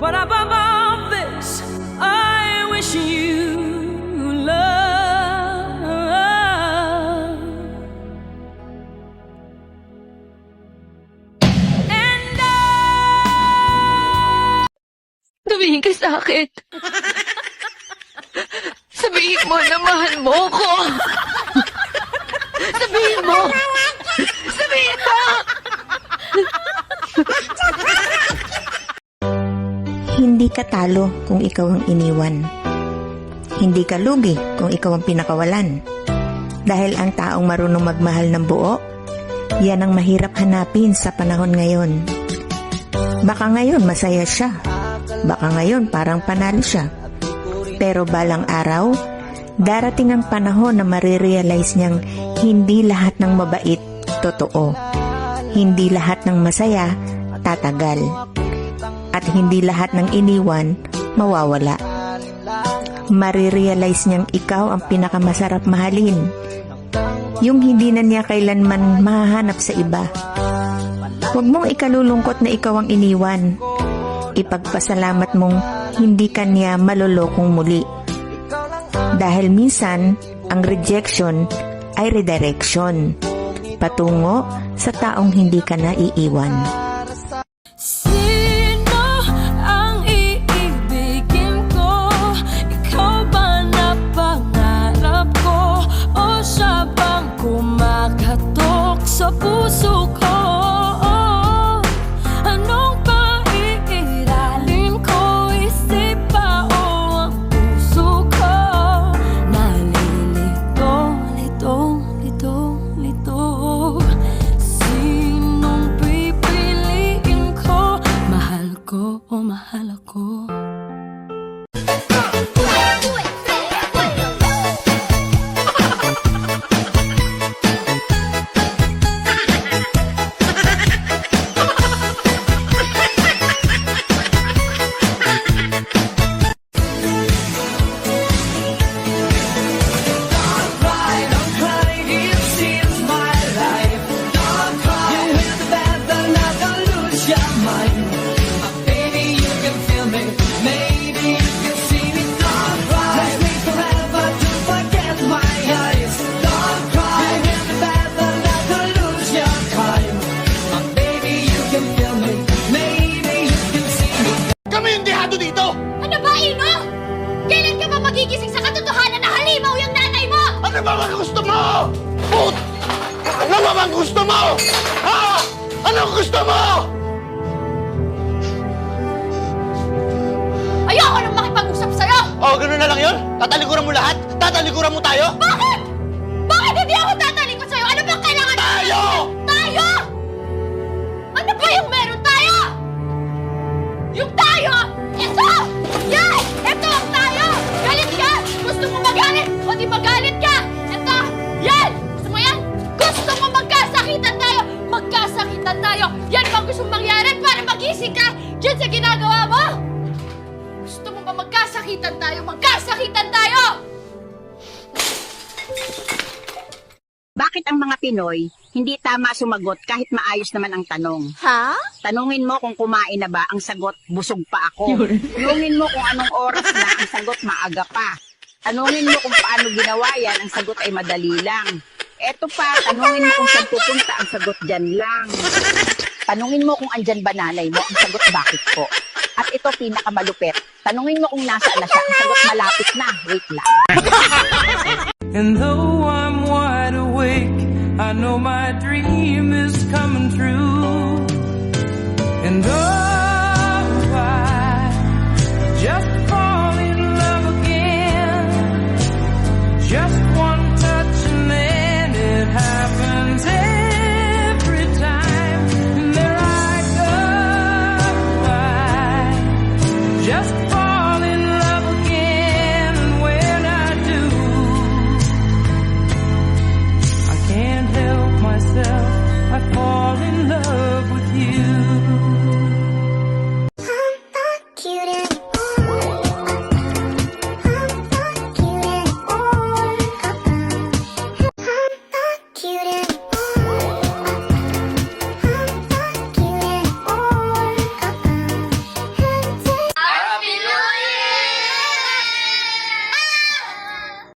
But above all this, I wish you love. And Sabihin ka sa akin. Sabihin mo na mahal mo ko. Sabihin mo. Sabihin mo. Hindi ka talo kung ikaw ang iniwan. Hindi ka lugi kung ikaw ang pinakawalan. Dahil ang taong marunong magmahal ng buo, yan ang mahirap hanapin sa panahon ngayon. Baka ngayon masaya siya. Baka ngayon parang panalo siya. Pero balang araw, darating ang panahon na marirealize niyang hindi lahat ng mabait totoo. Hindi lahat ng masaya tatagal. At hindi lahat ng iniwan mawawala. Marirealize niyang ikaw ang pinakamasarap mahalin. Yung hindi na niya kailanman mahahanap sa iba. Huwag mong ikalulungkot na ikaw ang iniwan. Ipagpasalamat mong hindi ka niya malolokong muli. Dahil minsan, ang rejection ay redirection. Patungo sa taong hindi ka na iiwan. sino ang iibigin ko? Ikaw ba na pangarap ko? O siya bang kumakatok sa puso ko? Anong paiiralin ko? Isip ba o ang puso ko? Nalilito, lito, lito, lito. Sinong pipiliin ko? Mahal ko o mahal ako? Kami yung dehado dito! Ano ba, Ino? Kailan ka ba magigising sa katotohanan na halimaw yung nanay mo? Ano ba bang gusto mo? Put! Ano ba bang gusto mo? Ha? Anong gusto mo? Ayoko nang makipag-usap sa'yo! Oh, gano'n na lang yun? Tatalikuran mo lahat? Tatalikuran mo tayo? Bakit? Bakit hindi ako tatalikod sa'yo? Ano bang kailangan Tayo! Tayo? Ano ba yung meron tayo? Yung tayo? Ito! Yan! Ito ang tayo! Galit ka! Gusto mo magalit? O di magalit ka! Ito! Yan! Gusto mo yan? Gusto mo magkasakitan tayo? Magkasakitan tayo! Yan bang gusto mong mangyari para magising ka dyan sa ginagawa mo? Gusto mo ba magkasakitan tayo? Magkasakitan tayo! Bakit ang mga Pinoy hindi tama sumagot kahit maayos naman ang tanong? Ha? Tanungin mo kung kumain na ba, ang sagot, busog pa ako. Tanungin mo kung anong oras na, ang sagot, maaga pa. Tanungin mo kung paano ginawa yan, ang sagot ay madali lang. Eto pa, tanungin mo kung saan pupunta, ang sagot, dyan lang. Tanungin mo kung andyan ba nanay mo, ang sagot, bakit po? At ito, pinakamalupit. Tanungin mo kung nasaan na siya, ang sagot, malapit na, wait lang. And though I'm wide awake, I know my dream is coming true. And oh, I just fall in love again. Just one touch and then it happens every time. And there I go, I just